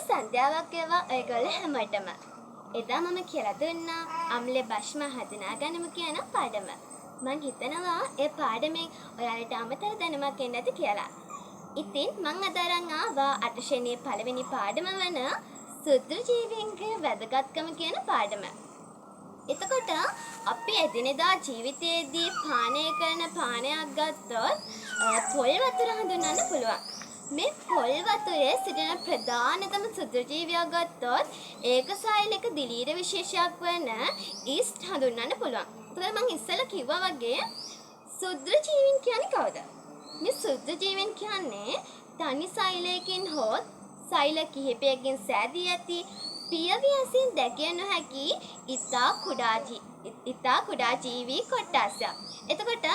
සන්ධ්‍යාවක් වේවා ඔයගොල්ලෝ හැමෝටම. එදා මම කියලා දුන්නා අම්ලේ භෂ්ම හඳුනා ගන්නමු කියන පාඩම. මං හිතනවා ඒ පාඩමෙන් ඔයාලට අමතර දැනුමක් එන්න ඇති කියලා. ඉතින් මං අද අරන් ආවා 8 ශ්‍රේණියේ පළවෙනි පාඩම වන සුදු ජීවීන්ගේ වැදගත්කම කියන පාඩම. එතකොට අපි එදිනෙදා ජීවිතයේදී පානය කරන පානයක් ගත්තොත් පොල් වතුර හඳුන්වන්න පුළුවන්. මේ පොල් වතුරේ සිටින ප්‍රධානතම සුදු ජීවියා ගත්තොත් ඒකසායනික දිලීර විශේෂයක් වන ඊස්ට් හඳුන්වන්න පුළුවන්. ඒතර මම ඉස්සෙල්ලා කිව්වා වගේ සුදු ජීවීන් කියන්නේ කවුද? මේ සුදු ජීවීන් කියන්නේ තනි සෛලයකින් හෝ සෛල කිහිපයකින් සෑදී ඇති පියවි දැකිය නොහැකි ඉතා කුඩා ජීවී කොට්ටාසයක්. එතකොට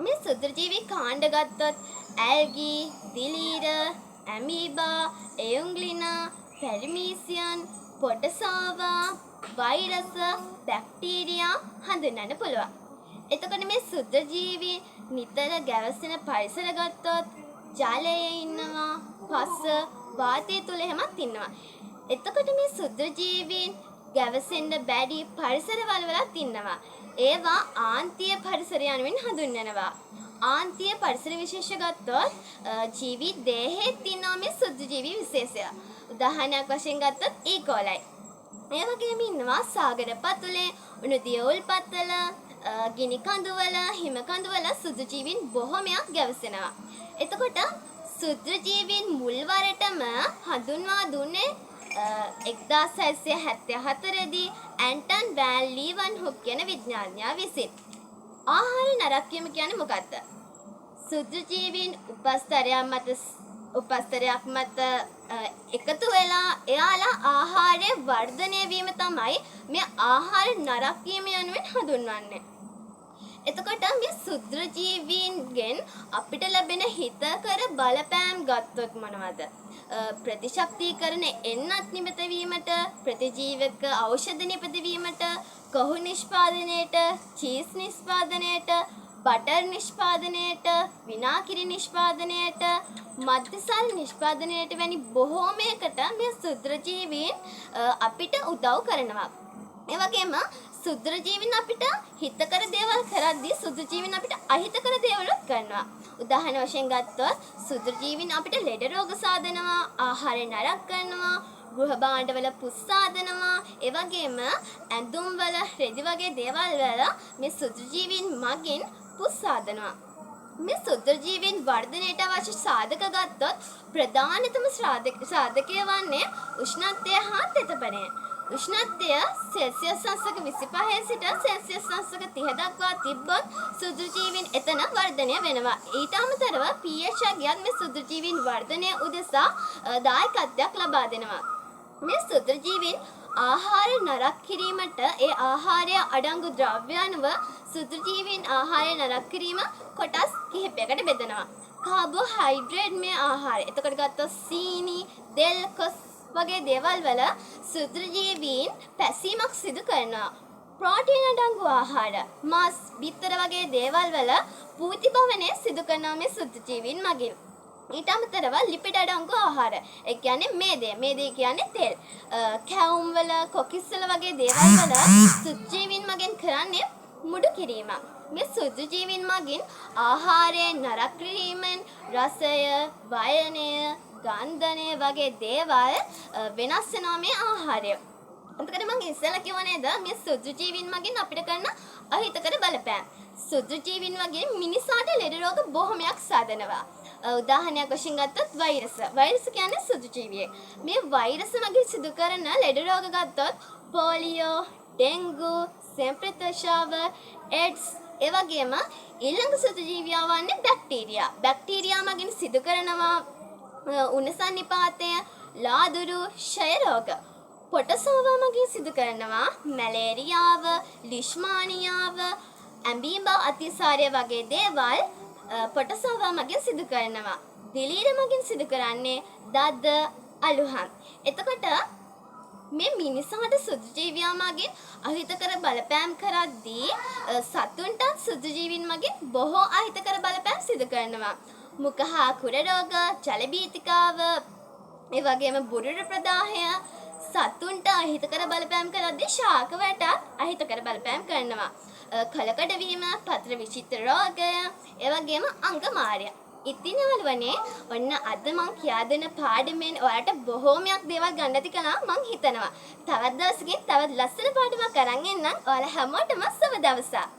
මේ සුදු ජීවී කාණ්ඩ ගත්තොත් ඇල්ගී, දිලීර, ඇමීබා, එයුන්ග්ලිනා, පැරිමීසියන්, පොටසෝවා, වෛරස්, බැක්ටීරියා හඳුන්වන්න පුළුවන්. එතකොට මේ සුදු ජීවී නිතර ගැවසෙන පරිසර ගත්තොත් ජලයේ ඉන්නවා, පස, වාතය තුල එහෙමත් ඉන්නවා. එතකොට මේ සුදු ජීවීන් ගැවසෙන්න බැරි පරිසරවල වලත් ඉන්නවා. ඒවා ආන්තිය පරිසර යනුවෙන් හඳුන්වනවා. ආන්තිය පරිසර විශේෂ ගත්තොත් ජීවි දේහයේ තියෙන මේ සුදු ජීවි විශේෂය. උදාහරණයක් වශයෙන් ගත්තොත් ඊකෝලයි. ඒ වගේම ඉන්නවා සාගර පතුලේ, උණු දිය උල්පත්වල, ගිනි කඳුවල, හිම කඳුවල සුදු ජීවීන් බොහොමයක් ගැවසෙනවා. එතකොට සුදු ජීවීන් මුල් වරටම හඳුන්වා දුන්නේ 1674 දී ඇන්ටන් වෑන් ලීවන්හුක් කියන විද්‍යාඥයා විසින්. ආහාර නරකීම කියන්නේ මොකක්ද? සුදු ජීවීන් උපස්තරයක් මත එකතු වෙලා එයාලා ආහාරය වර්ධනය වීම තමයි මේ ආහාර නරකීම යනුවෙන් හඳුන්වන්නේ. එතකොට මේ සුදු ජීවීන්ගෙන් අපිට ලැබෙන හිතකර බලපෑම් ගත්තොත් මොනවද? ප්‍රතිශක්තිකරණ එන්නත් නිමත වීමට, ප්‍රතිජීවක ඖෂධ නිපදවීමට, කොහු නිෂ්පාදනයට, චීස් නිෂ්පාදනයට, බටර් නිෂ්පාදනයට, විනාකිරි නිෂ්පාදනයට, මද්යසාර නිෂ්පාදනයට වැනි බොහෝමයකට මේ සුදු ජීවීන් අපිට උදව් කරනවා. ඒ වගේම සුදු ජීවීන් අපිට හිතකර දේවල් කරද්දී සුදු ජීවීන් අපිට අහිතකර දේවලුත් කරනවා. උදාහරණ වශයෙන් ගත්තොත් සුදු ජීවීන් අපිට ලෙඩ රෝග සාදනවා, ආහාරය නරක කරනවා, ගෘහ භාණ්ඩවල පුස් සාදනවා, ඒ වගේම ඇඳුම්වල රෙදි වගේ දේවල් වල මේ සුදු ජීවීන් මගින් පුස් සාදනවා. මේ සුදු ජීවීන් වර්ධනයට අවශ්‍ය සාධක ගත්තොත් ප්‍රධානතම සාධකය වන්නේ උෂ්ණත්වය හා තෙතපනය. උෂ්ණත්වය සෙල්සියස් අංශක 25 සිට සෙල්සියස් අංශක 30 දක්වා තිබ්බොත් සුදු ජීවීන් එතන වර්ධනය වෙනවා. ඊට අමතරව pH ගියත් මේ සුදු ජීවීන් වර්ධනය උදෙසා දායකත්වයක් ලබා දෙනවා. මේ සුදු ජීවීන් ආහාර නරක කිරීමට ඒ ආහාරය අඩංගු ද්‍රව්‍ය අනුව සුදු ජීවීන් ආහාරය නරක කිරීම කොටස් කිහිපයකට බෙදනවා. කාබෝහයිඩ්‍රේට් මේ ආහාරය. එතකොට ගත්තොත් සීනි, තෙල්, කොස් වගේ දේවල් වල සුදු ජීවීන් පැසීමක් සිදු කරනවා. ප්‍රෝටීන් අඩංගු ආහාර, මාස්, බිත්තර වගේ දේවල් වල පූතිභවනය සිදු කරනවා මේ සුදු ජීවීන් මගින්. ඊට අමතරව ලිපිඩ අඩංගු ආහාර. ඒ කියන්නේ මේදේ කියන්නේ තෙල්. කැවුම් වල, කොකිස් වල වගේ දේවල් වල සුදු ජීවීන් මගින් කරන්නේ මුඩු කිරීම. මේ සුදු ජීවීන් මගින් ආහාරයේ නරක කිරීමෙන් රසය, වයනය, ගන්ධනය වගේ දේවල් වෙනස් වෙනවා මේ ආහාරය. එතකොට මම ඉස්සෙල්ලා කිව්ව නේද මේ සුදු ජීවීන් මගින් අපිට කරන අහිතකර බලපෑම්. සුදු ජීවීන් වගේ මිනිසාට ලෙඩ රෝග බොහොමයක් සාදනවා. උදාහරණයක් වශයෙන් ගත්තොත් වෛරස්. වෛරස් කියන්නේ සුදු ජීවියෙක්. මේ වෛරස් මගින් සිදු කරන ලෙඩ රෝග ගත්තොත් පෝලියෝ, ඩෙන්ගු, සෙම්ප්‍රතශාව, එඩ්ස්, ඒ වගේම ඊළඟ සුදු ජීවියා වන්නේ බැක්ටීරියා. බැක්ටීරියා මගින් සිදු කරනවා උණ සන්නිපාතය, ලාදුරු, ක්ෂය රෝග. පොටසෝවා මගින් සිදු කරනවා මැලේරියාව, ලිෂ්මානියාව, ඇඹීබා අතිසාරය වගේ දේවල් පොටසෝවා මගින් සිදු කරනවා. දිලීර මගින් සිදු කරන්නේ දද, අලුහන්. එතකොට මේ මිනිසාට සුදු ජීවියා මගින් අහිතකර බලපෑම් කරද්දී සතුන්ට සුදු ජීවීන් මගින් බොහෝ අහිතකර බලපෑම් සිදු කරනවා. මුඛ හා කුර රෝග, ජල බීතිකාව, ඒ වගේම බුරුරු ප්‍රදාහය සතුන්ට අහිතකර බලපෑම් කරද්දී ශාක වැටත් අහිතකර බලපෑම් කරනවා. කලකඩ වීම, පතර විචිත්‍ර රෝගය, ඒ වගේම අංගමාරය. ඉතින් යාළුවනේ ඔන්න අද මං කියා දෙන පාඩමෙන් ඔයාලට බොහෝමයක් දේවල් ගන්න ඇති කියලා මං හිතනවා. තවත් දවසකින් තවත් ලස්සන පාඩමක් අරන් එන්නම්. ඔයාලා හැමෝටම සුබ දවසක්.